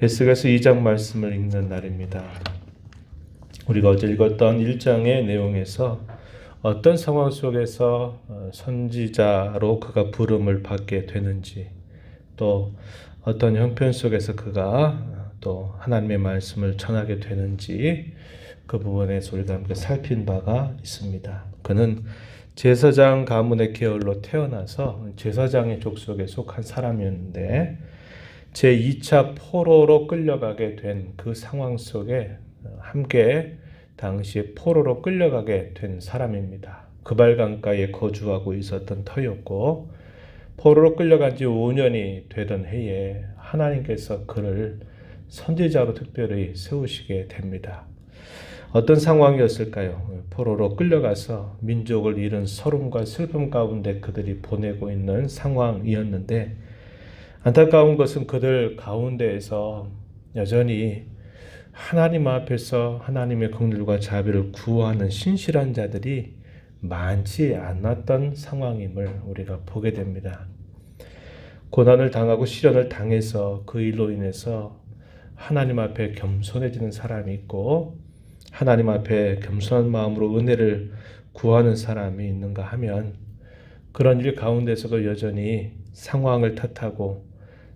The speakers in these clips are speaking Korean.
에스겔서 2장 말씀을 읽는 날입니다. 우리가 어제 읽었던 1장의 내용에서 어떤 상황 속에서 선지자로 그가 부름을 받게 되는지, 또 어떤 형편 속에서 그가 또 하나님의 말씀을 전하게 되는지, 그 부분에서 우리가 함께 살핀 바가 있습니다. 그는 제사장 가문의 계열로 태어나서 제사장의 족속에 속한 사람이었는데 제2차 포로로 끌려가게 된 그 상황 속에 함께 당시에 포로로 끌려가게 된 사람입니다. 그발강가에 거주하고 있었던 터였고, 포로로 끌려간 지 5년이 되던 해에 하나님께서 그를 선지자로 특별히 세우시게 됩니다. 어떤 상황이었을까요? 포로로 끌려가서 민족을 잃은 서름과 슬픔 가운데 그들이 보내고 있는 상황이었는데, 안타까운 것은 그들 가운데에서 여전히 하나님 앞에서 하나님의 긍휼과 자비를 구하는 신실한 자들이 많지 않았던 상황임을 우리가 보게 됩니다. 고난을 당하고 시련을 당해서 그 일로 인해서 하나님 앞에 겸손해지는 사람이 있고, 하나님 앞에 겸손한 마음으로 은혜를 구하는 사람이 있는가 하면, 그런 일 가운데서도 여전히 상황을 탓하고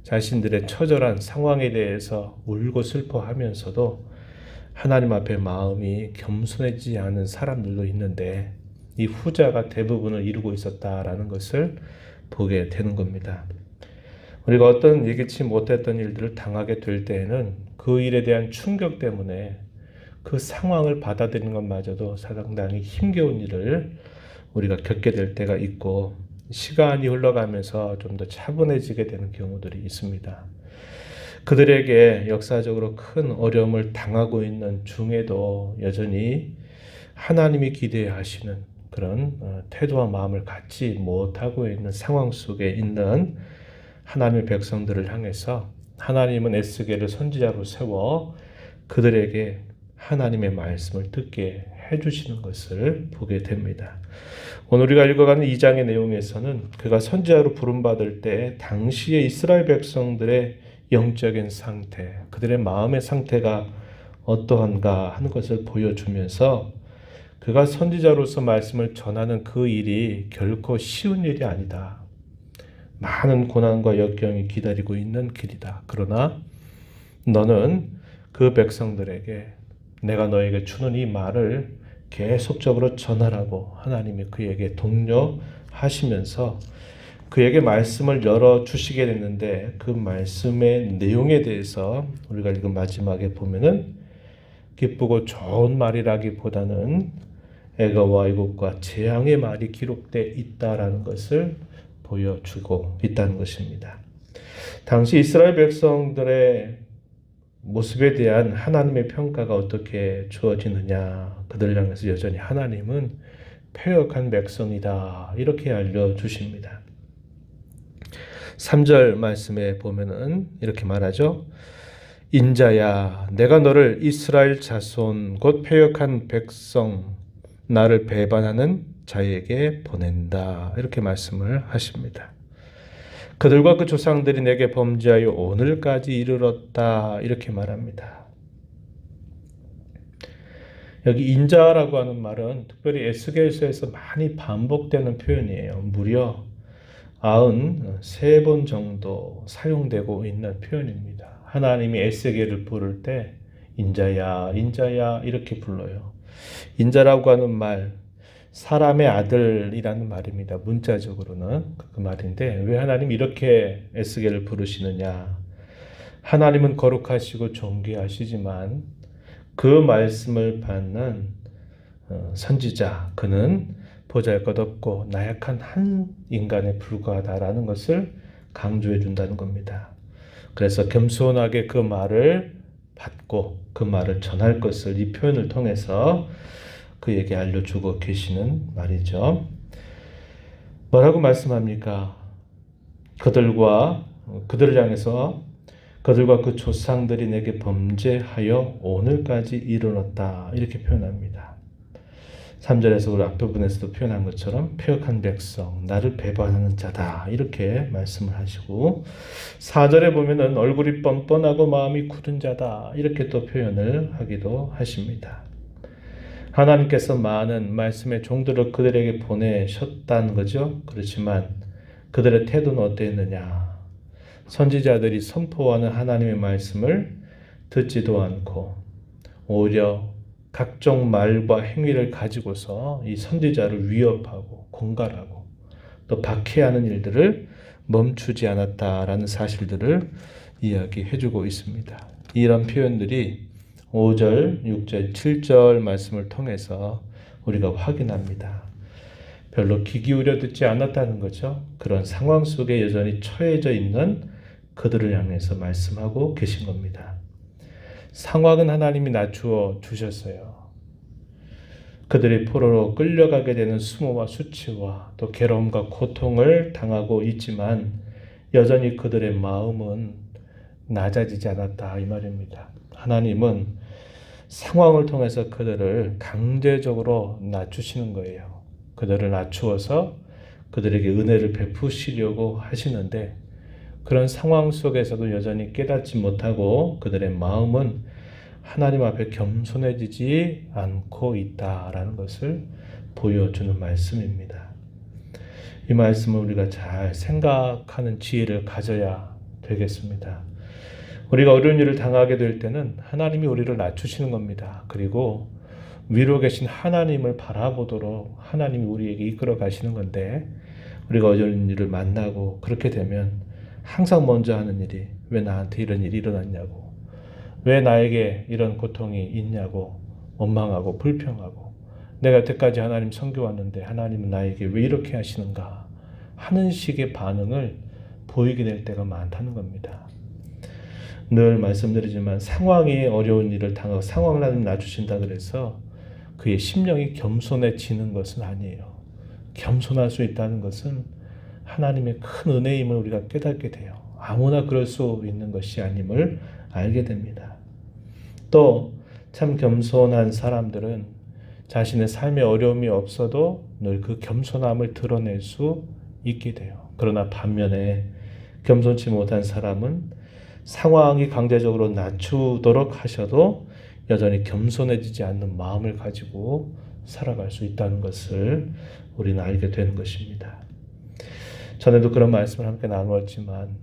자신들의 처절한 상황에 대해서 울고 슬퍼하면서도 하나님 앞에 마음이 겸손해지지 않은 사람들도 있는데, 이 후자가 대부분을 이루고 있었다라는 것을 보게 되는 겁니다. 우리가 어떤 예기치 못했던 일들을 당하게 될 때에는 그 일에 대한 충격 때문에 그 상황을 받아들이는 것마저도 상당히 힘겨운 일을 우리가 겪게 될 때가 있고, 시간이 흘러가면서 좀 더 차분해지게 되는 경우들이 있습니다. 그들에게 역사적으로 큰 어려움을 당하고 있는 중에도 여전히 하나님이 기대하시는 그런 태도와 마음을 갖지 못하고 있는 상황 속에 있는 하나님의 백성들을 향해서 하나님은 에스겔을 선지자로 세워 그들에게 하나님의 말씀을 듣게 해주시는 것을 보게 됩니다. 오늘 우리가 읽어가는 2장의 내용에서는 그가 선지자로 부름받을 때 당시의 이스라엘 백성들의 영적인 상태, 그들의 마음의 상태가 어떠한가 하는 것을 보여주면서 그가 선지자로서 말씀을 전하는 그 일이 결코 쉬운 일이 아니다. 많은 고난과 역경이 기다리고 있는 길이다. 그러나 너는 그 백성들에게 내가 너에게 주는 이 말을 계속적으로 전하라고 하나님이 그에게 독려하시면서 그에게 말씀을 열어주시게 됐는데, 그 말씀의 내용에 대해서 우리가 읽은 마지막에 보면은 기쁘고 좋은 말이라기보다는 애가와 애곡과 재앙의 말이 기록되어 있다라는 것을 보여주고 있다는 것입니다. 당시 이스라엘 백성들의 모습에 대한 하나님의 평가가 어떻게 주어지느냐, 그들을 향해서 여전히 하나님은 패역한 백성이다 이렇게 알려주십니다. 3절 말씀에 보면은 이렇게 말하죠. 인자야, 내가 너를 이스라엘 자손 곧 패역한 백성 나를 배반하는 자에게 보낸다 이렇게 말씀을 하십니다. 그들과 그 조상들이 내게 범죄하여 오늘까지 이르렀다 이렇게 말합니다. 여기 인자라고 하는 말은 특별히 에스겔서에서 많이 반복되는 표현이에요. 무려 93번 정도 사용되고 있는 표현입니다. 하나님이 에스겔을 부를 때 인자야 인자야 이렇게 불러요. 인자라고 하는 말, 사람의 아들이라는 말입니다. 문자적으로는 그 말인데, 왜 하나님이 이렇게 에스겔을 부르시느냐. 하나님은 거룩하시고 존귀하시지만 그 말씀을 받는 선지자, 그는 보잘것없고 나약한 한 인간에 불과하다라는 것을 강조해 준다는 겁니다. 그래서 겸손하게 그 말을 받고 그 말을 전할 것을 이 표현을 통해서 그에게 알려주고 계시는 말이죠. 뭐라고 말씀합니까? 그들을 향해서 그들과 그 조상들이 내게 범죄하여 오늘까지 이르렀다 이렇게 표현합니다. 3절에서 우리 앞부분에서도 표현한 것처럼 패역한 백성, 나를 배반하는 자다 이렇게 말씀을 하시고 4절에 보면은 얼굴이 뻔뻔하고 마음이 굳은 자다 이렇게 또 표현을 하기도 하십니다. 하나님께서 많은 말씀의 종들을 그들에게 보내셨다는 거죠. 그렇지만 그들의 태도는 어땠느냐? 선지자들이 선포하는 하나님의 말씀을 듣지도 않고 오히려 각종 말과 행위를 가지고서 이 선지자를 위협하고 공갈하고 또 박해하는 일들을 멈추지 않았다라는 사실들을 이야기해주고 있습니다. 이런 표현들이 5절, 6절, 7절 말씀을 통해서 우리가 확인합니다. 별로 귀 기울여 듣지 않았다는 거죠. 그런 상황 속에 여전히 처해져 있는 그들을 향해서 말씀하고 계신 겁니다. 상황은 하나님이 낮추어 주셨어요. 그들이 포로로 끌려가게 되는 수모와 수치와 또 괴로움과 고통을 당하고 있지만 여전히 그들의 마음은 낮아지지 않았다 이 말입니다. 하나님은 상황을 통해서 그들을 강제적으로 낮추시는 거예요. 그들을 낮추어서 그들에게 은혜를 베푸시려고 하시는데 그런 상황 속에서도 여전히 깨닫지 못하고 그들의 마음은 하나님 앞에 겸손해지지 않고 있다라는 것을 보여주는 말씀입니다. 이 말씀을 우리가 잘 생각하는 지혜를 가져야 되겠습니다. 우리가 어려운 일을 당하게 될 때는 하나님이 우리를 낮추시는 겁니다. 그리고 위로 계신 하나님을 바라보도록 하나님이 우리에게 이끌어 가시는 건데 우리가 어려운 일을 만나고 그렇게 되면 항상 먼저 하는 일이 왜 나한테 이런 일이 일어났냐고 왜 나에게 이런 고통이 있냐고 원망하고 불평하고 내가 여태까지 하나님 섬겨왔는데 하나님은 나에게 왜 이렇게 하시는가 하는 식의 반응을 보이게 될 때가 많다는 겁니다. 늘 말씀드리지만 상황이 어려운 일을 당하고 상황을 하나님 낮추신다 그래서 그의 심령이 겸손해지는 것은 아니에요. 겸손할 수 있다는 것은 하나님의 큰 은혜임을 우리가 깨닫게 돼요. 아무나 그럴 수 있는 것이 아님을 알게 됩니다. 또 참 겸손한 사람들은 자신의 삶에 어려움이 없어도 늘 그 겸손함을 드러낼 수 있게 돼요. 그러나 반면에 겸손치 못한 사람은 상황이 강제적으로 낮추도록 하셔도 여전히 겸손해지지 않는 마음을 가지고 살아갈 수 있다는 것을 우리는 알게 되는 것입니다. 전에도 그런 말씀을 함께 나누었지만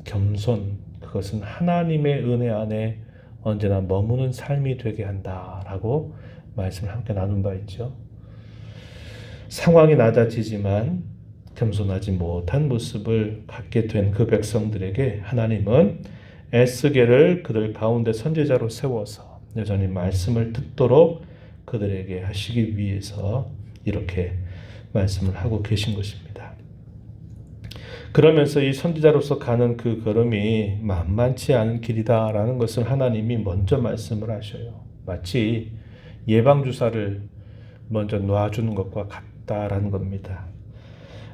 겸손, 그것은 하나님의 은혜 안에 언제나 머무는 삶이 되게 한다라고 말씀을 함께 나눈 바 있죠. 상황이 낮아지지만 겸손하지 못한 모습을 갖게 된 그 백성들에게 하나님은 에스겔을 그들 가운데 선지자로 세워서 여전히 말씀을 듣도록 그들에게 하시기 위해서 이렇게 말씀을 하고 계신 것입니다. 그러면서 이 선지자로서 가는 그 걸음이 만만치 않은 길이다라는 것을 하나님이 먼저 말씀을 하셔요. 마치 예방주사를 먼저 놔주는 것과 같다라는 겁니다.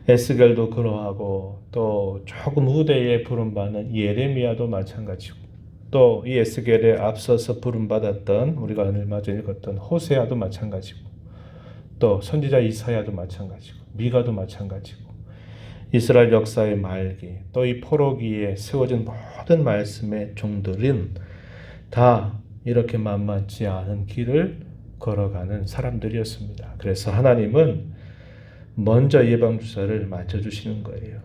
에스겔도 그러하고 또 조금 후대에 부름받는 예레미야도 마찬가지고 또 이 에스겔에 앞서서 부름받았던 우리가 얼마 전에 읽었던 호세아도 마찬가지고 또 선지자 이사야도 마찬가지고 미가도 마찬가지고 이스라엘 역사의 말기 또 이 포로기에 세워진 모든 말씀의 종들은 다 이렇게 만만치 않은 길을 걸어가는 사람들이었습니다. 그래서 하나님은 먼저 예방주사를 맞춰주시는 거예요.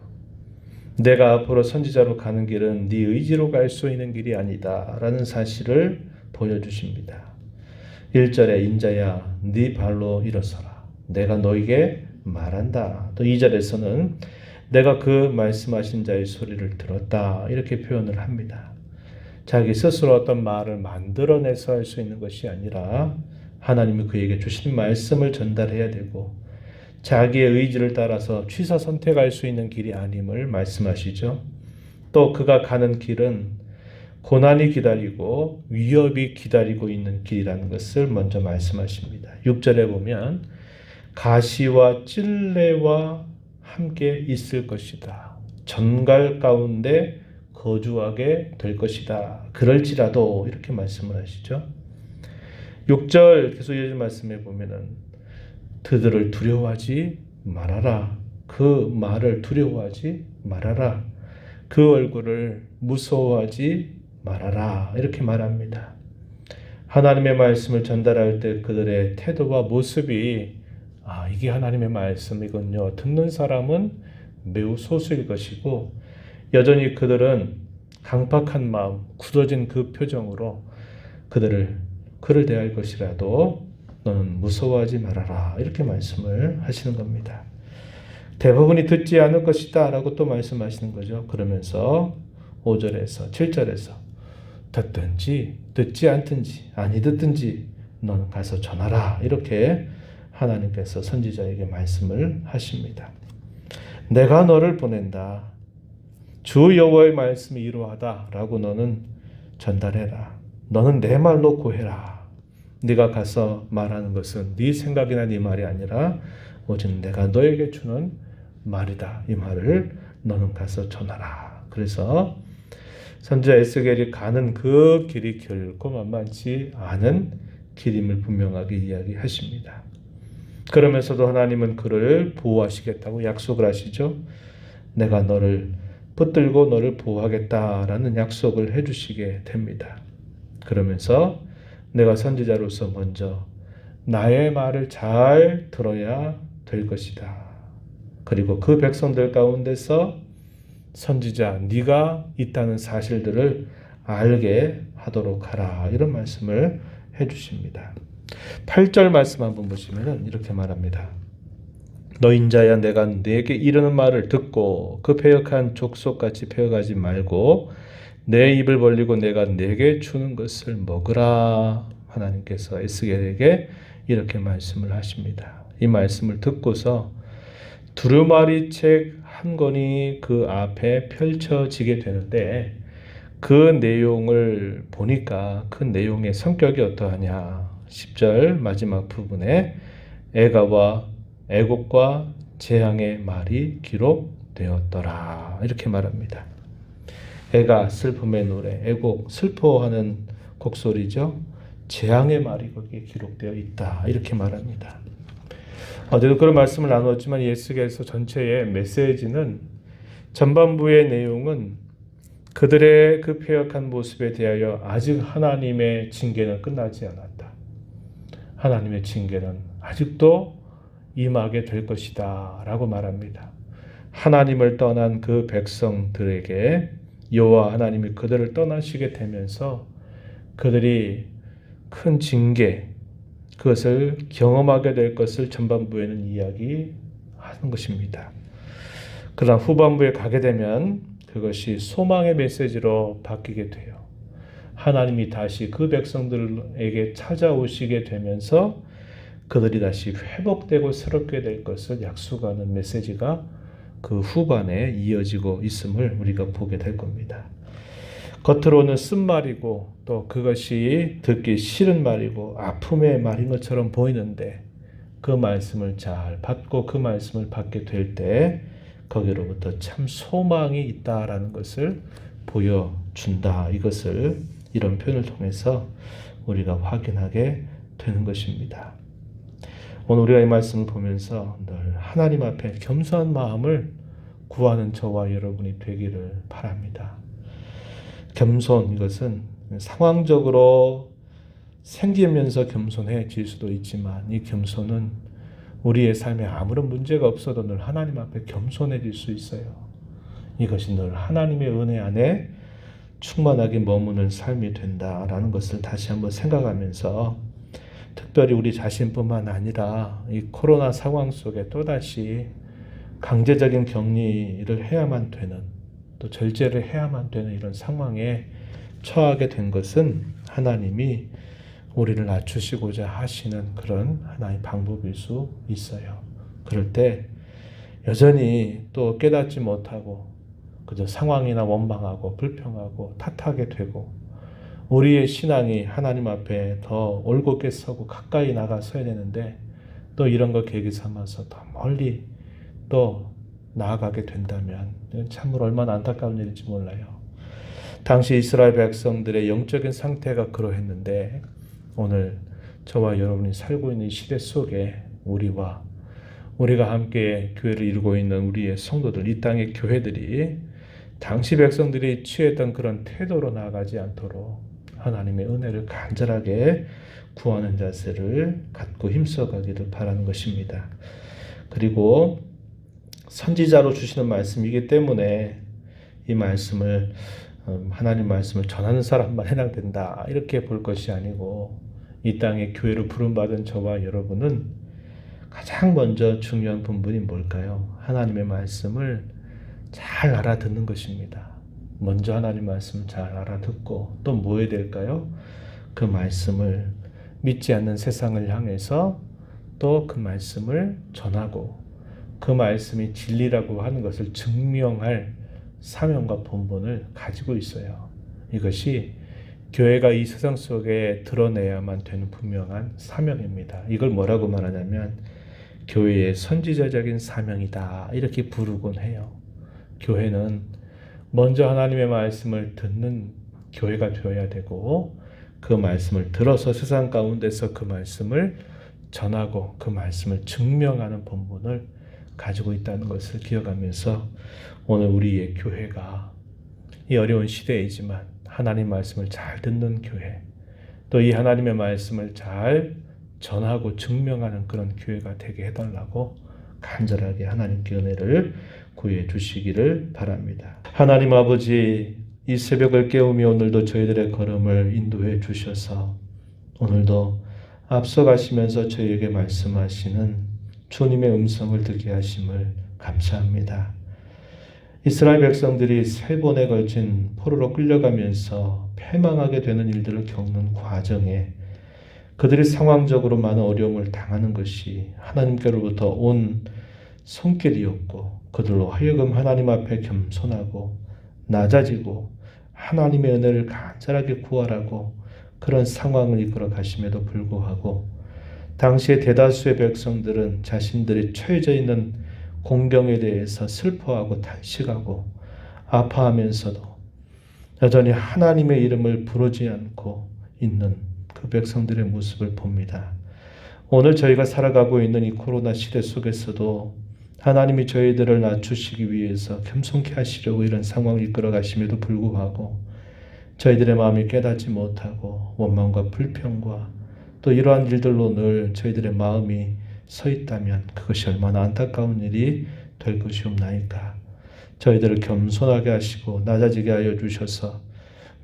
내가 앞으로 선지자로 가는 길은 네 의지로 갈 수 있는 길이 아니다 라는 사실을 보여주십니다. 1절에 인자야 네 발로 일어서라 내가 너에게 말한다. 또 2절에서는 내가 그 말씀하신 자의 소리를 들었다 이렇게 표현을 합니다. 자기 스스로 어떤 말을 만들어내서 할 수 있는 것이 아니라 하나님이 그에게 주신 말씀을 전달해야 되고 자기의 의지를 따라서 취사 선택할 수 있는 길이 아님을 말씀하시죠. 또 그가 가는 길은 고난이 기다리고 위협이 기다리고 있는 길이라는 것을 먼저 말씀하십니다. 6절에 보면 가시와 찔레와 함께 있을 것이다. 전갈 가운데 거주하게 될 것이다. 그럴지라도 이렇게 말씀을 하시죠. 6절 계속 이어진 말씀에 보면은 그들을 두려워하지 말아라. 그 말을 두려워하지 말아라. 그 얼굴을 무서워하지 말아라. 이렇게 말합니다. 하나님의 말씀을 전달할 때 그들의 태도와 모습이 이게 하나님의 말씀이군요. 듣는 사람은 매우 소수일 것이고 여전히 그들은 강팍한 마음, 굳어진 그 표정으로 그를 대할 것이라도 너는 무서워하지 말아라. 이렇게 말씀을 하시는 겁니다. 대부분이 듣지 않을 것이다 라고 또 말씀하시는 거죠. 그러면서 5절에서 7절에서 듣든지 듣지 않든지 아니 듣든지 너는 가서 전하라. 이렇게 하나님께서 선지자에게 말씀을 하십니다. 내가 너를 보낸다. 주 여호와의 말씀이 이러하다 라고 너는 전달해라. 너는 내 말로 고해라. 네가 가서 말하는 것은 네 생각이나 네 말이 아니라 오직 내가 너에게 주는 말이다. 이 말을 너는 가서 전하라. 그래서 선지자 에스겔이 가는 그 길이 결코 만만치 않은 길임을 분명하게 이야기하십니다. 그러면서도 하나님은 그를 보호하시겠다고 약속을 하시죠. 내가 너를 붙들고 너를 보호하겠다라는 약속을 해주시게 됩니다. 그러면서 내가 선지자로서 먼저 나의 말을 잘 들어야 될 것이다. 그리고 그 백성들 가운데서 선지자 네가 있다는 사실들을 알게 하도록 하라. 이런 말씀을 해주십니다. 8절 말씀 한번 보시면 이렇게 말합니다. 너 인자야 내가 네게 이르는 말을 듣고 그 패역한 족속같이 패역하지 말고 내 입을 벌리고 내가 네게 주는 것을 먹으라. 하나님께서 에스겔에게 이렇게 말씀을 하십니다. 이 말씀을 듣고서 두루마리 책 한 권이 그 앞에 펼쳐지게 되는데 그 내용을 보니까 그 내용의 성격이 어떠하냐. 10절 마지막 부분에 애가와 애곡과 재앙의 말이 기록되었더라. 이렇게 말합니다. 애가 슬픔의 노래, 애곡 슬퍼하는 곡소리죠. 재앙의 말이 거기에 기록되어 있다. 이렇게 말합니다. 어제도 그런 말씀을 나누었지만 에스겔서 전체의 메시지는 전반부의 내용은 그들의 그 패역한 모습에 대하여 아직 하나님의 징계는 끝나지 않았다. 하나님의 징계는 아직도 임하게 될 것이다 라고 말합니다. 하나님을 떠난 그 백성들에게 여호와 하나님이 그들을 떠나시게 되면서 그들이 큰 징계, 그것을 경험하게 될 것을 전반부에는 이야기하는 것입니다. 그러나 후반부에 가게 되면 그것이 소망의 메시지로 바뀌게 돼요. 하나님이 다시 그 백성들에게 찾아오시게 되면서 그들이 다시 회복되고 새롭게 될 것을 약속하는 메시지가 그 후반에 이어지고 있음을 우리가 보게 될 겁니다. 겉으로는 쓴말이고 또 그것이 듣기 싫은 말이고 아픔의 말인 것처럼 보이는데 그 말씀을 잘 받고 그 말씀을 받게 될 때 거기로부터 참 소망이 있다라는 것을 보여준다. 이것을 이런 표현을 통해서 우리가 확인하게 되는 것입니다. 오늘 우리가 이 말씀을 보면서 늘 하나님 앞에 겸손한 마음을 구하는 저와 여러분이 되기를 바랍니다. 겸손, 이것은 상황적으로 생기면서 겸손해질 수도 있지만 이 겸손은 우리의 삶에 아무런 문제가 없어도 늘 하나님 앞에 겸손해질 수 있어요. 이것이 늘 하나님의 은혜 안에 충만하게 머무는 삶이 된다라는 것을 다시 한번 생각하면서 특별히 우리 자신뿐만 아니라 이 코로나 상황 속에 또다시 강제적인 격리를 해야만 되는, 또 절제를 해야만 되는 이런 상황에 처하게 된 것은 하나님이 우리를 낮추시고자 하시는 그런 하나의 방법일 수 있어요. 그럴 때 여전히 또 깨닫지 못하고 그저 상황이나 원망하고 불평하고 탓하게 되고 우리의 신앙이 하나님 앞에 더 올곧게 서고 가까이 나가서야 되는데 또 이런 걸 계기 삼아서 더 멀리 또 나아가게 된다면 참으로 얼마나 안타까운 일인지 몰라요. 당시 이스라엘 백성들의 영적인 상태가 그러했는데 오늘 저와 여러분이 살고 있는 시대 속에 우리와 우리가 함께 교회를 이루고 있는 우리의 성도들, 이 땅의 교회들이 당시 백성들이 취했던 그런 태도로 나아가지 않도록 하나님의 은혜를 간절하게 구하는 자세를 갖고 힘써가기를 바라는 것입니다. 그리고 선지자로 주시는 말씀이기 때문에 이 말씀을 하나님 말씀을 전하는 사람만 해당된다 이렇게 볼 것이 아니고 이 땅에 교회로 부름받은 저와 여러분은 가장 먼저 중요한 본분이 뭘까요? 하나님의 말씀을 잘 알아듣는 것입니다. 먼저 하나님 말씀을 잘 알아듣고 또 뭐 해야 될까요? 그 말씀을 믿지 않는 세상을 향해서 또 그 말씀을 전하고 그 말씀이 진리라고 하는 것을 증명할 사명과 본분을 가지고 있어요. 이것이 교회가 이 세상 속에 드러내야만 되는 분명한 사명입니다. 이걸 뭐라고 말하냐면 교회의 선지자적인 사명이다 이렇게 부르곤 해요. 교회는 먼저 하나님의 말씀을 듣는 교회가 되어야 되고 그 말씀을 들어서 세상 가운데서 그 말씀을 전하고 그 말씀을 증명하는 본분을 가지고 있다는 것을 기억하면서 오늘 우리의 교회가 이 어려운 시대이지만 하나님 말씀을 잘 듣는 교회, 또 이 하나님의 말씀을 잘 전하고 증명하는 그런 교회가 되게 해달라고 간절하게 하나님께 은혜를 구해 주시기를 바랍니다. 하나님 아버지, 이 새벽을 깨우며 오늘도 저희들의 걸음을 인도해 주셔서 오늘도 앞서가시면서 저희에게 말씀하시는 주님의 음성을 듣게 하심을 감사합니다. 이스라엘 백성들이 3번에 걸친 포로로 끌려가면서 패망하게 되는 일들을 겪는 과정에 그들이 상황적으로 많은 어려움을 당하는 것이 하나님께로부터 온 손길이었고 그들로 하여금 하나님 앞에 겸손하고 낮아지고 하나님의 은혜를 간절하게 구하라고 그런 상황을 이끌어 가심에도 불구하고 당시의 대다수의 백성들은 자신들이 처해져 있는 공경에 대해서 슬퍼하고 탄식하고 아파하면서도 여전히 하나님의 이름을 부르지 않고 있는 그 백성들의 모습을 봅니다. 오늘 저희가 살아가고 있는 이 코로나 시대 속에서도 하나님이 저희들을 낮추시기 위해서 겸손케 하시려고 이런 상황을 이끌어 가심에도 불구하고 저희들의 마음이 깨닫지 못하고 원망과 불평과 또 이러한 일들로 늘 저희들의 마음이 서 있다면 그것이 얼마나 안타까운 일이 될 것이옵나이까. 저희들을 겸손하게 하시고 낮아지게 하여 주셔서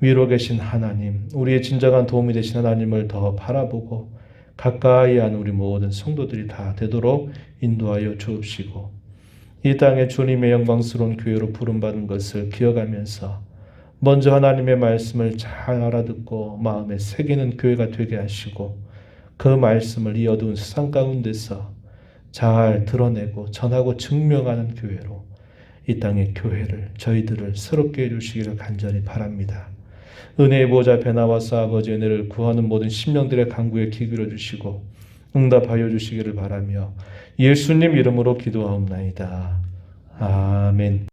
위로 계신 하나님, 우리의 진정한 도움이 되신 하나님을 더 바라보고 가까이 한 우리 모든 성도들이 다 되도록 인도하여 주옵시고 이 땅에 주님의 영광스러운 교회로 부름받은 것을 기억하면서 먼저 하나님의 말씀을 잘 알아듣고 마음에 새기는 교회가 되게 하시고 그 말씀을 이 어두운 세상 가운데서 잘 드러내고 전하고 증명하는 교회로 이 땅의 교회를 저희들을 새롭게 해주시기를 간절히 바랍니다. 은혜의 보좌 앞에 나와서 아버지 은혜를 구하는 모든 심령들의 간구에 귀 기울여 주시고 응답하여 주시기를 바라며 예수님 이름으로 기도하옵나이다. 아멘.